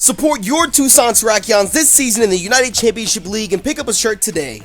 Support your Tucson Terrakions this season in the United Championship League and pick up a shirt today.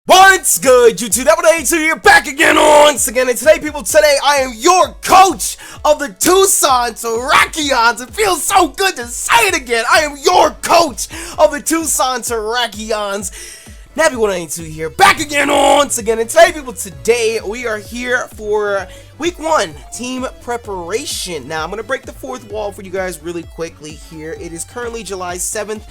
What's good, YouTube? That182 here, back again once again. And today, I am your coach of the Tucson Terrakions. It feels so good to say it again. I am your coach of the Tucson Terrakions. Nappy182 here, back again once again. And today, we are here for Week 1 team preparation. Now, I'm going to break the fourth wall for you guys really quickly here. It is currently July 7th.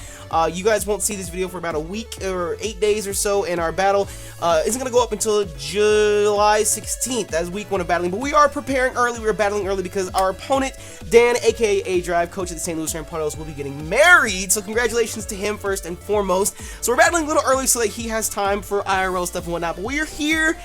You guys won't see this video for about a week or 8 days or so, and our battle isn't going to go up until July 16th. That's Week 1 of battling, but we are preparing early. We are battling early because our opponent, Dan, aka A-Drive, coach of the St. Louis Rampardos, will be getting married, so congratulations to him first and foremost. So we're battling a little early so that he has time for IRL stuff and whatnot, but we are here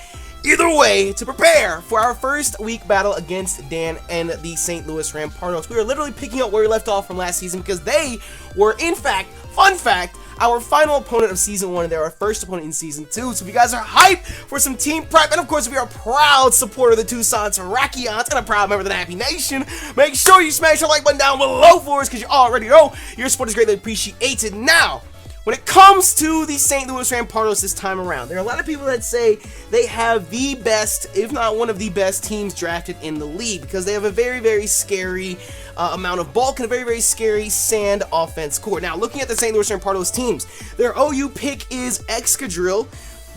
either way to prepare for our first week battle against Dan and the St. Louis Rampardos. We are literally picking up where we left off from last season because they were, in fact, fun fact, our final opponent of Season 1, and they're our first opponent in Season 2. So if you guys are hyped for some team prep, and of course if you're a proud supporter of the Tucson Terrakions and a proud member of the Nappy Nation, make sure you smash the like button down below for us because you already know your support is greatly appreciated. Now, when it comes to the St. Louis Rampardos this time around, there are a lot of people that say they have the best, if not one of the best teams drafted in the league because they have a very, very scary amount of bulk and a very, very scary sand offense core. Now, looking at the St. Louis Rampardos teams, their OU pick is Excadrill,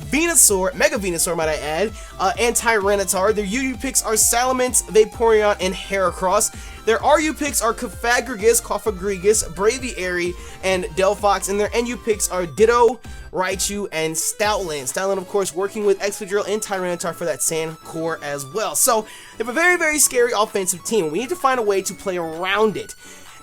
Venusaur, Mega Venusaur might I add, and Tyranitar. Their UU picks are Salamence, Vaporeon, and Heracross. Their RU picks are Cofagrigus, Braviary, and Delphox, and their NU picks are Ditto, Raichu, and Stoutland. Stoutland, of course, working with Excadrill and Tyranitar for that sand core as well. So, they have a very, very scary offensive team. We need to find a way to play around it.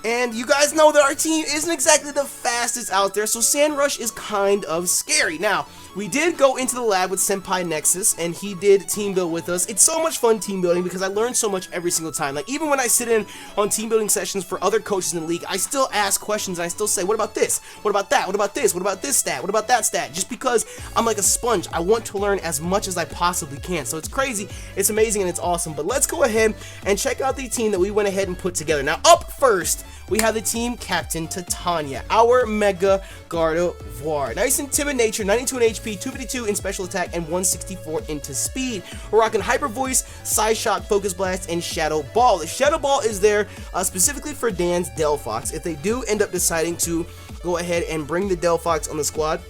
And you guys know that our team isn't exactly the fastest out there, so Sand Rush is kind of scary. Now, we did go into the lab with Senpai Nexus, and he did team build with us. It's so much fun team building because I learn so much every single time. Like, even when I sit in on team building sessions for other coaches in the league, I still ask questions, and I still say, what about this? What about that? What about this? What about this stat? What about that stat? Just because I'm like a sponge, I want to learn as much as I possibly can. So it's crazy, it's amazing, and it's awesome. But let's go ahead and check out the team that we went ahead and put together. Now, up first, we have the team captain, Titania, our Mega Gardevoir. Nice and timid nature, 92 in HP, 252 in special attack, and 164 into speed. We're rocking Hyper Voice, Psyshock, Focus Blast, and Shadow Ball. The Shadow Ball is there specifically for Dan's Delphox. If they do end up deciding to go ahead and bring the Delphox on the squad,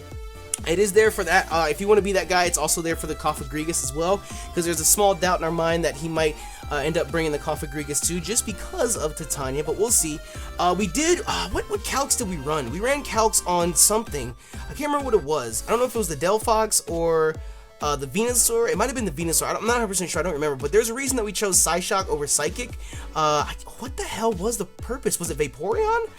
it is there for that. If you want to be that guy, it's also there for the Cofagrigus as well, because there's a small doubt in our mind that he might end up bringing the Cofagrigus too, just because of Titania, but we'll see. We did, what calcs did we run? We ran calcs on something. I can't remember what it was. I don't know if it was the Delphox or the Venusaur. It might have been the Venusaur. I'm not 100% sure. I don't remember, but there's a reason that we chose Psyshock over Psychic. What the hell was the purpose? Was it Vaporeon?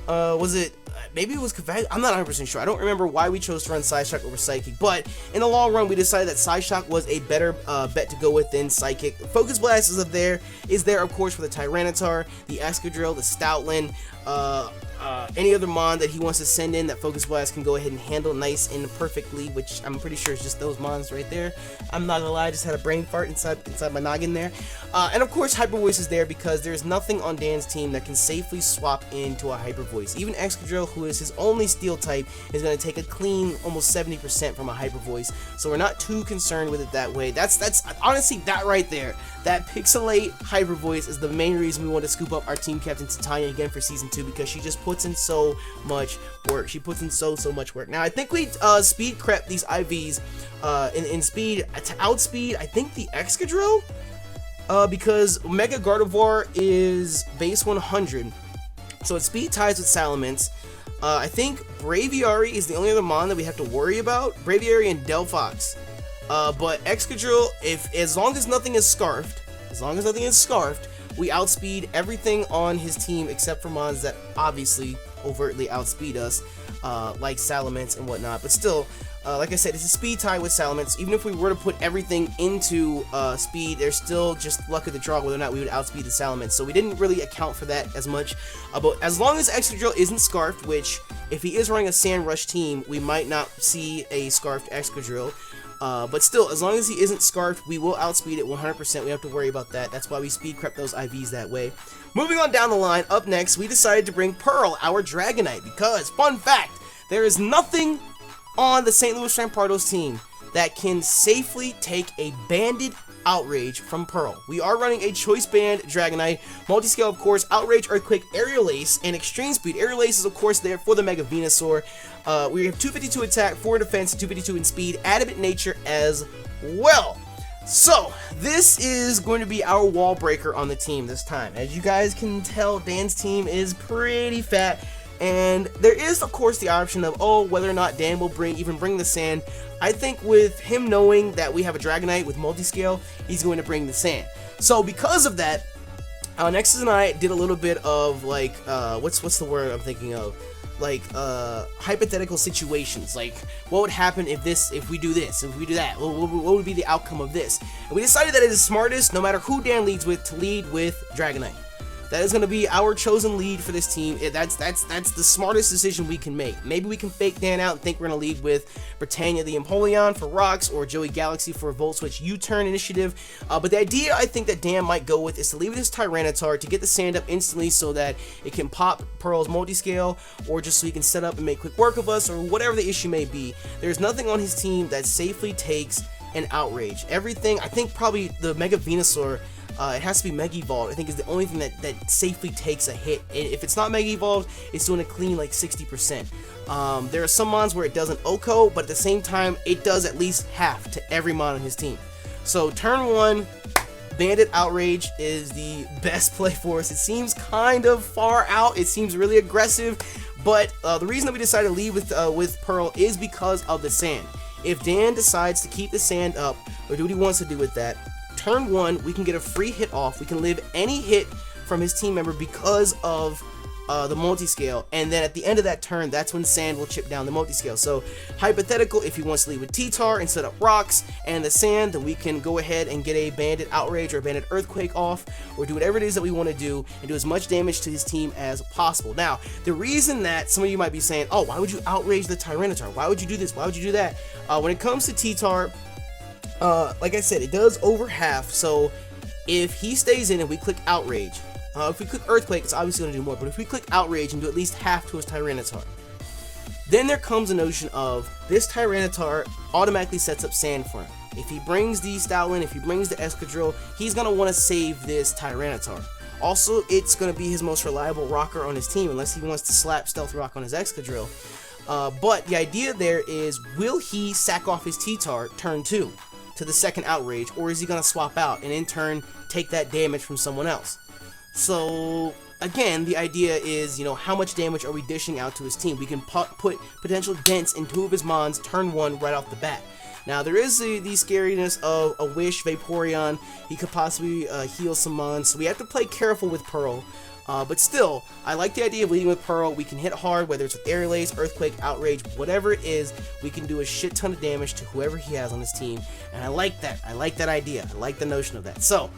Was it, maybe it was Cofag? I'm not 100% sure. I don't remember why we chose to run Psyshock over Psychic, but in the long run, we decided that Psyshock was a better bet to go with than Psychic. Focus Blast is there, of course, for the Tyranitar, the Excadrill, the Stoutland, any other mon that he wants to send in that Focus Blast can go ahead and handle nice and perfectly, which I'm pretty sure is just those mons right there. I'm not gonna lie, I just had a brain fart inside my noggin there. And of course, Hyper Voice is there because there's nothing on Dan's team that can safely swap into a Hyper Voice. Even Excadrill, who is his only Steel type, is gonna take a clean almost 70% from a Hyper Voice. So we're not too concerned with it that way. That's honestly, that right there, that Pixelate Hyper Voice is the main reason we want to scoop up our team captain Titania again for Season 2, because she just puts in so much work. She puts in so much work. Now, I think we speed crept these IVs in speed to outspeed, I think, the Excadrill, because Mega Gardevoir is base 100, so its speed ties with Salamence. I think Braviary is the only other mon that we have to worry about. Braviary and Delphox. But Excadrill, as long as nothing is scarfed, we outspeed everything on his team except for mons that obviously overtly outspeed us, like Salamence and whatnot. But still, like I said, it's a speed tie with Salamence. Even if we were to put everything into speed, there's still just luck of the draw whether or not we would outspeed the Salamence. So we didn't really account for that as much. But as long as Excadrill isn't scarfed, which if he is running a Sand Rush team, we might not see a scarfed Excadrill. But still, as long as he isn't scarfed, we will outspeed it 100%. We have to worry about that. That's why we speed crept those IVs that way. Moving on down the line, up next, we decided to bring Pearl, our Dragonite, because, fun fact, there is nothing on the St. Louis Rampardos team that can safely take a banded Outrage from Pearl. We are running a Choice Band Dragonite, Multiscale, of course, Outrage, Earthquake, Aerial Ace, and Extreme Speed. Aerial Ace is, of course, there for the Mega Venusaur. We have 252 attack, 4 defense, 252 in speed, Adamant Nature as well. So, this is going to be our wall breaker on the team this time. As you guys can tell, Dan's team is pretty fat. And there is, of course, the option of, whether or not Dan will even bring the sand. I think with him knowing that we have a Dragonite with multiscale, he's going to bring the sand. So because of that, Nexus and I did a little bit of like, what's the word I'm thinking of? Like hypothetical situations. Like, what would happen if we do this, if we do that? What would be the outcome of this? And we decided that it is smartest, no matter who Dan leads with, to lead with Dragonite. That is going to be our chosen lead for this team. That's the smartest decision we can make. Maybe we can fake Dan out and think we're going to lead with Britannia the Empoleon for rocks, or Joey Galaxy for a Volt Switch U-turn initiative. But the idea I think that Dan might go with is to leave with his Tyranitar to get the sand up instantly so that it can pop Pearl's multiscale, or just so he can set up and make quick work of us, or whatever the issue may be. There's nothing on his team that safely takes an Outrage. Everything, I think probably the Mega Venusaur, it has to be Mega Evolved, I think, is the only thing that safely takes a hit. If it's not Mega Evolved, it's doing a clean like 60%. There are some mons where it doesn't OHKO, but at the same time, it does at least half to every mon on his team. So turn 1, Bandit Outrage is the best play for us. It seems kind of far out, it seems really aggressive, but the reason that we decided to lead with Pearl is because of the sand. If Dan decides to keep the sand up, or do what he wants to do with that, turn 1, we can get a free hit off. We can live any hit from his team member because of the multiscale, and then at the end of that turn, that's when sand will chip down the multiscale. So hypothetical, if he wants to leave with T-Tar and set up rocks and the sand, then we can go ahead and get a Bandit Outrage or a Bandit Earthquake off, or do whatever it is that we want to do and do as much damage to his team as possible. Now, the reason that some of you might be saying, why would you outrage the Tyranitar? Why would you do this? Why would you do that? When it comes to T-Tar, like I said, it does over half. So if he stays in and we click Outrage, if we click Earthquake, it's obviously going to do more, but if we click Outrage and do at least half to his Tyranitar, then there comes the notion of this Tyranitar automatically sets up sand for him. If he brings the Stoutland, if he brings the Escadrille, he's going to want to save this Tyranitar. Also, it's going to be his most reliable rocker on his team, unless he wants to slap Stealth Rock on his Excadrill. But the idea there is, will he sack off his T-Tar turn 2 to the second Outrage, or is he going to swap out and in turn take that damage from someone else? So again, the idea is, how much damage are we dishing out to his team? We can put potential dents in 2 of his mons turn 1 right off the bat. Now, there is the scariness of a Wish, Vaporeon. He could possibly heal some mons, so we have to play careful with Pearl. But still, I like the idea of leading with Pearl. We can hit hard, whether it's with Aerial Ace, Earthquake, Outrage, whatever it is. We can do a shit ton of damage to whoever he has on his team, and I like that. I like that idea. I like the notion of that. So,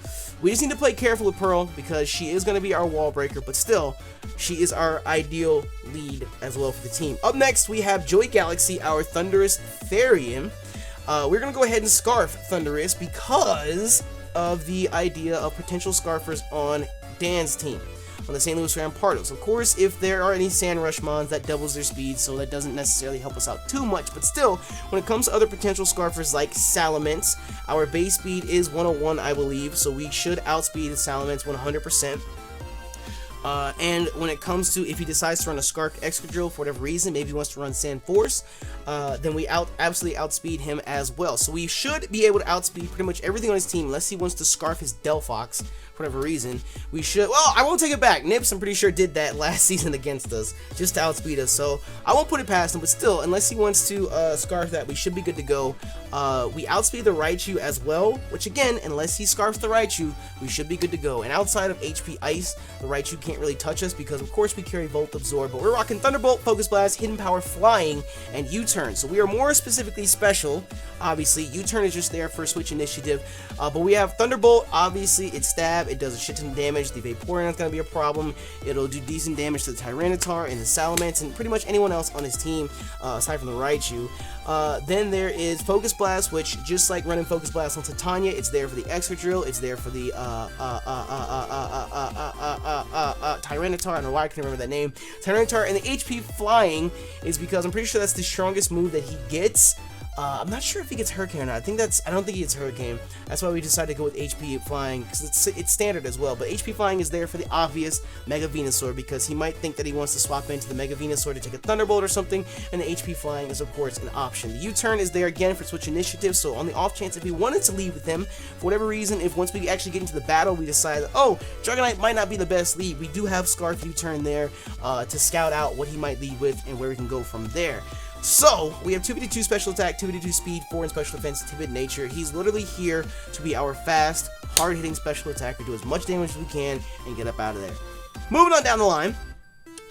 we just need to play careful with Pearl, because she is going to be our wall breaker, but still, she is our ideal lead as well for the team. Up next, we have Joey Galaxy, our Thundurus Therian. We're going to go ahead and Scarf Thundurus because of the idea of potential Scarfers on Dan's team, on the St. Louis Rampardos. Of course, if there are any Sand Rush mons, that doubles their speed, so that doesn't necessarily help us out too much, but still, when it comes to other potential Scarfers like Salamence, our base speed is 101, I believe, so we should outspeed Salamence 100%. And when it comes to, if he decides to run a Scarf Excadrill for whatever reason, maybe he wants to run Sand Force, then we absolutely outspeed him as well. So we should be able to outspeed pretty much everything on his team, unless he wants to Scarf his Delphox for whatever reason. We should, well, I won't take it back. Nips, I'm pretty sure, did that last season against us, just to outspeed us, so I won't put it past him, but still, unless he wants to Scarf that, we should be good to go. We outspeed the Raichu as well, which again, unless he Scarfs the Raichu, we should be good to go. And outside of HP Ice, the Raichu can't really touch us because of course we carry Volt Absorb, but we're rocking Thunderbolt, Focus Blast, Hidden Power, Flying, and U-Turn. So we are more specifically special. Obviously, U-Turn is just there for Switch Initiative, but we have Thunderbolt. Obviously, it's stab, it does a shit ton of damage. The Vaporeon is going to be a problem. It'll do decent damage to the Tyranitar and the Salamence and pretty much anyone else on his team, aside from the Raichu. Then there is Focus Blast, which just like running Focus Blast on Titania, it's there for the Excadrill, it's there for the Tyranitar. I don't know why I can't remember that name. Tyranitar, and the HP Flying is because I'm pretty sure that's the strongest move that he gets. I'm not sure if he gets Hurricane or not. I don't think he gets Hurricane. That's why we decided to go with HP Flying, because it's standard as well. But HP Flying is there for the obvious Mega Venusaur, because he might think that he wants to swap into the Mega Venusaur to take a Thunderbolt or something, and the HP Flying is of course an option. The U-Turn is there again for Switch Initiative, so on the off chance if we wanted to lead with him, for whatever reason, if once we actually get into the battle, we decide, oh, Dragonite might not be the best lead, we do have Scarf U-Turn there to scout out what he might lead with and where we can go from there. So, we have 252 special attack, 252 speed, 4 in special defense, timid nature. He's literally here to be our fast, hard-hitting special attacker, do as much damage as we can, and get up out of there. Moving on down the line,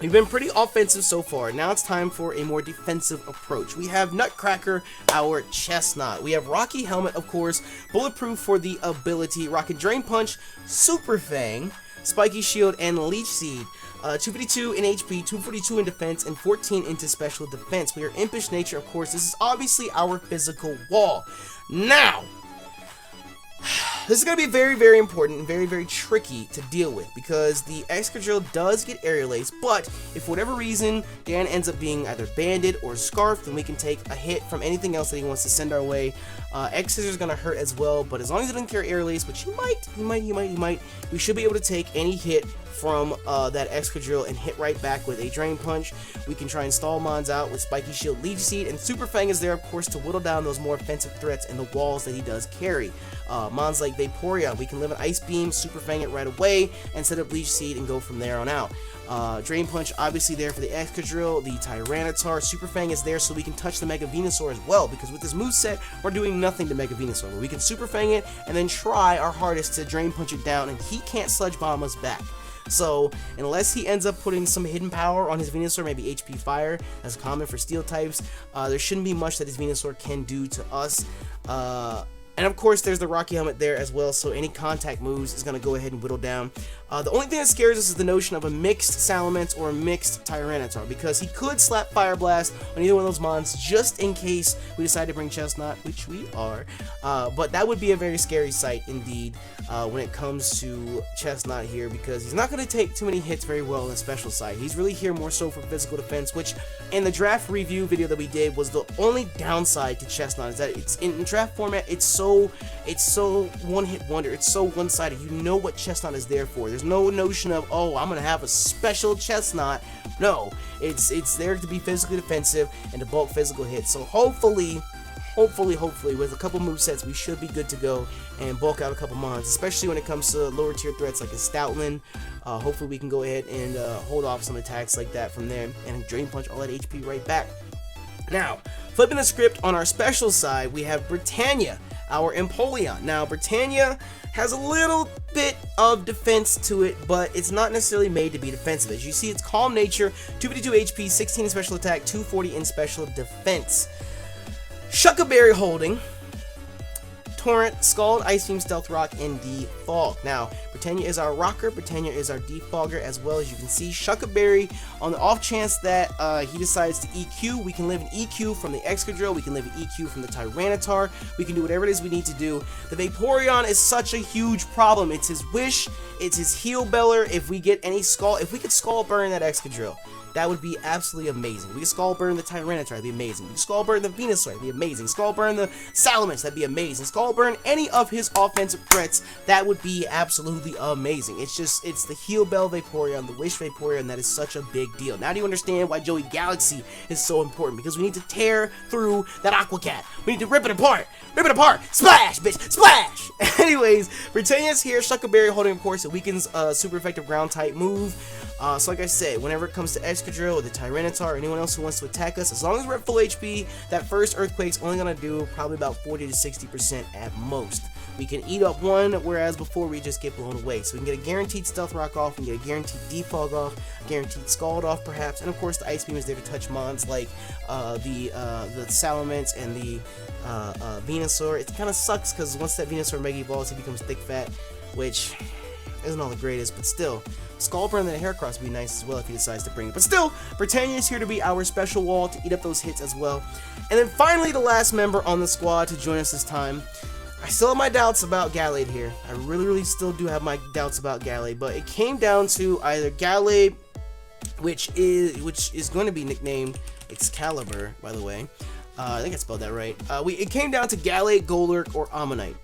we've been pretty offensive so far. Now it's time for a more defensive approach. We have Nutcracker, our Chesnaught. We have Rocky Helmet, of course, bulletproof for the ability, rocking Drain Punch, Super Fang, Spiky Shield, and Leech Seed. 252 in HP, 242 in defense, and 14 into special defense. We are Impish Nature, of course. This is obviously our physical wall. Now, this is going to be very, very important and very, very tricky to deal with, because the Excadrill does get Aerial Ace, but if for whatever reason Dan ends up being either banded or scarfed, then we can take a hit from anything else that he wants to send our way. X-Scissor is going to hurt as well, but as long as it doesn't carry Aerial Ace, which he might, we should be able to take any hit from that Excadrill and hit right back with a Drain Punch. We can try and stall Mons out with Spiky Shield, Leech Seed, and Super Fang is there, of course, to whittle down those more offensive threats and the walls that he does carry. Mons like Vaporeon, we can live an Ice Beam, Super Fang it right away, and set up Leech Seed and go from there on out. Drain Punch obviously there for the Excadrill, the Tyranitar. Super Fang is there so we can touch the Mega Venusaur as well, because with this moveset, we're doing nothing to Mega Venusaur. But we can Super Fang it and then try our hardest to Drain Punch it down, and he can't Sludge Bomb us back. So, unless he ends up putting some hidden power on his Venusaur, maybe HP Fire, as common for Steel types, there shouldn't be much that his Venusaur can do to us. And of course, there's the Rocky Helmet there as well, so any contact moves is going to go ahead and whittle down. The only thing that scares us is the notion of a mixed Salamence or a mixed Tyranitar, because he could slap Fire Blast on either one of those Mons just in case we decide to bring Chesnaught, which we are. But that would be a very scary sight indeed when it comes to Chesnaught here, because he's not going to take too many hits very well on the special side. He's really here more so for physical defense, which in the draft review video that we did was the only downside to Chesnaught, is that it's in draft format, it's so one-hit wonder, it's so one-sided. You know what Chesnaught is there for. There's no notion of, oh, I'm gonna have a special Chesnaught. No, it's there to be physically defensive and to bulk physical hits. So hopefully with a couple movesets we should be good to go and bulk out a couple Mons, especially when it comes to lower tier threats like a Stoutland. Hopefully we can go ahead and hold off some attacks like that from there and Drain Punch all that HP right back. Now, flipping the script on our special side, we have Britannia, our Empoleon. Now, Britannia has a little bit of defense to it, but it's not necessarily made to be defensive. As you see, it's Calm Nature, 252 HP, 16 in special attack, 240 in special defense. Shuckaberry holding, Torrent, Scald, Ice Beam, Stealth Rock, and Defog. Now, Britannia is our rocker, Britannia is our defogger, as well as you can see. Shuckaberry, on the off chance that he decides to EQ, we can live an EQ from the Excadrill, we can live an EQ from the Tyranitar, we can do whatever it is we need to do. The Vaporeon is such a huge problem. It's his Wish, it's his Heal Beller. If we get any Scald, if we could Scald Burn that Excadrill, that would be absolutely amazing. We could Scald Burn the Tyranitar, that'd be amazing. We could Scald Burn the Venusaur, that'd be amazing. Scald Burn the Salamence, that'd be amazing. Scald Burn any of his offensive threats, that would be absolutely amazing. It's the Heal Bell Vaporeon, the Wish Vaporeon, that is such a big deal. Now do you understand why Joey Galaxy is so important? Because we need to tear through that Aqua Cat. We need to rip it apart. Rip it apart. Splash, bitch. Splash. Anyways, Britannia's here. Shuckaberry holding, of course, it weakens super effective ground type move. So like I said, whenever it comes to Excadrill or the Tyranitar or anyone else who wants to attack us, as long as we're at full HP, that first Earthquake's only going to do probably about 40 to 60% at most. We can eat up one, whereas before we just get blown away. So we can get a guaranteed Stealth Rock off, we can get a guaranteed Defog off, guaranteed Scald off perhaps, and of course the Ice Beam is there to touch mons like the Salamence and the Venusaur. It kind of sucks because once that Venusaur Mega Evolves, it becomes thick fat, which isn't all the greatest, but still. Skullburn and the Heracross would be nice as well if he decides to bring it. But still, Britannia is here to be our special wall to eat up those hits as well. And then finally, the last member on the squad to join us this time. I still have my doubts about Gallade here. I really still do have my doubts about Gallade, but it came down to either Gallade, which is going to be nicknamed Excalibur, by the way. I think I spelled that right. It came down to Gallade, Golurk, or Ammonite.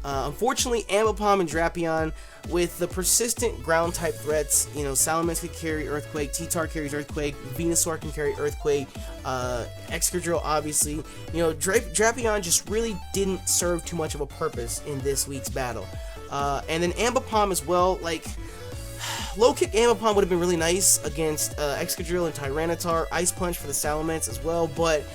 Unfortunately, Ambipom and Drapion, with the persistent ground type threats, you know, Salamence can carry Earthquake, T-Tar carries Earthquake, Venusaur can carry Earthquake, Excadrill obviously, you know, Drapion just really didn't serve too much of a purpose in this week's battle. And then Ambipom as well, like, low kick Ambipom would have been really nice against Excadrill and Tyranitar, Ice Punch for the Salamence as well, but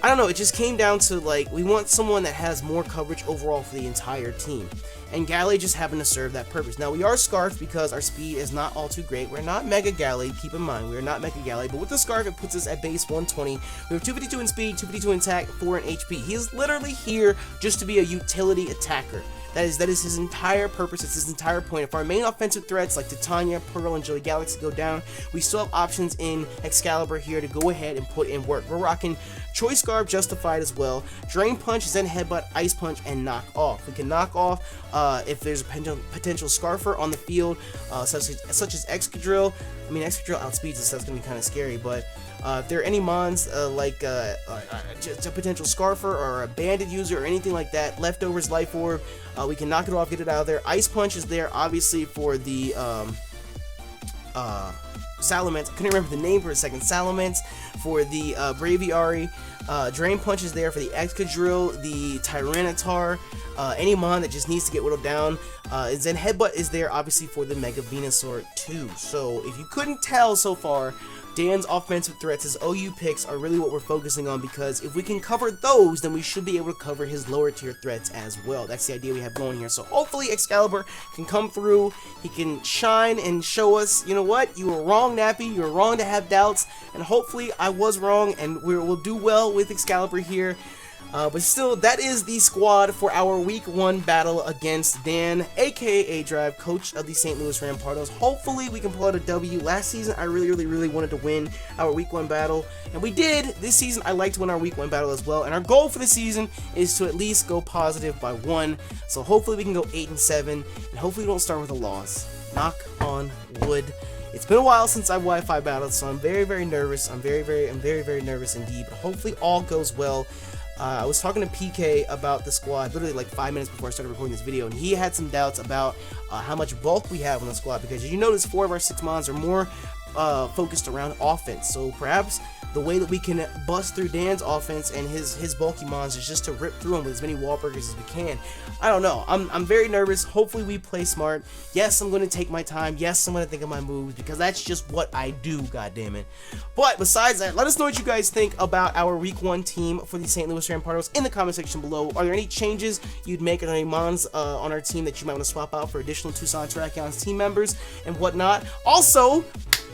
I don't know, it just came down to, like, we want someone that has more coverage overall for the entire team. And Gallade just happened to serve that purpose. Now, we are Scarfed because our speed is not all too great. We're not Mega Gallade, keep in mind, we are not Mega Gallade, but with the Scarf, it puts us at base 120. We have 252 in speed, 252 in attack, 4 in HP. He is literally here just to be a utility attacker. That is his entire purpose, it's his entire point. If our main offensive threats like Titania, Pearl, and Joey Galaxy go down, we still have options in Excalibur here to go ahead and put in work. We're rocking Choice Scarf, Justified as well, Drain Punch, Zen Headbutt, Ice Punch, and Knock Off. We can knock off if there's a potential Scarfer on the field, such as Excadrill. I mean, Excadrill outspeeds us, so that's going to be kind of scary, but if there are any mons like just a potential Scarfer or a Banded user or anything like that, Leftovers, Life Orb, we can knock it off, get it out of there. Ice Punch is there, obviously, for the Salamence. I couldn't remember the name for a second. Salamence for the Braviary. Drain Punch is there for the Excadrill, the Tyranitar, any mon that just needs to get whittled down. Zen Headbutt is there, obviously, for the Mega Venusaur too. So, if you couldn't tell so far, Dan's offensive threats, his OU picks, are really what we're focusing on, because if we can cover those, then we should be able to cover his lower tier threats as well. That's the idea we have going here. So hopefully Excalibur can come through, he can shine and show us, you know what, you were wrong, Nappy, you were wrong to have doubts, and hopefully I was wrong, and we'll do well with Excalibur here. But still, that is the squad for our Week 1 battle against Dan, aka Drive, coach of the St. Louis Rampardos. Hopefully, we can pull out a W. Last season, I really wanted to win our Week 1 battle, and we did. This season, I like to win our Week 1 battle as well, and our goal for the season is to at least go positive by 1. So hopefully, we can go 8-7, and hopefully, we don't start with a loss. Knock on wood. It's been a while since I've Wi-Fi battled, so I'm very nervous. I'm very nervous indeed, but hopefully, all goes well. I was talking to PK about the squad literally like 5 minutes before I started recording this video, and he had some doubts about how much bulk we have on the squad, because as you notice, 4 of our 6 mons are more focused around offense. So perhaps the way that we can bust through Dan's offense and his bulky mons is just to rip through them with as many wall breakers as we can. I don't know. I'm very nervous. Hopefully we play smart. Yes, I'm going to take my time. Yes, I'm going to think of my moves, because that's just what I do, goddammit. But besides that, let us know what you guys think about our Week 1 team for the St. Louis Rampardos in the comment section below. Are there any changes you'd make, or any mons on our team that you might want to swap out for additional Tucson Terrakions team members and whatnot? Also,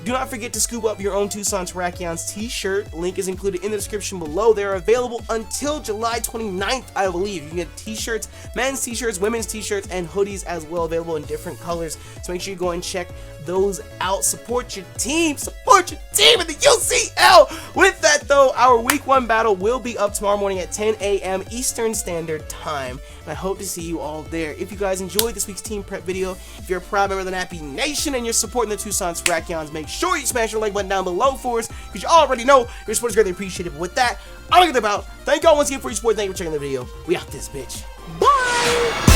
do not forget to scoop up your own Tucson Terrakions t-shirt. Link is included in the description below. They are available until July 29th, I believe. You can get t-shirts, men's t-shirts, women's t-shirts, and hoodies as well, available in different colors. So make sure you go and check those out. Support your team. Support your team in the UCL. With that, though, our Week 1 battle will be up tomorrow morning at 10 a.m. Eastern Standard Time. And I hope to see you all there. If you guys enjoyed this week's team prep video, if you're a proud member of the Nappy Nation and you're supporting the Tucson Terrakions, make sure you smash your like button down below for us, because you already know your support is greatly appreciated. But with that, I'm gonna get about. Thank y'all once again for your support. Thank you for checking the video. We out this bitch. Bye!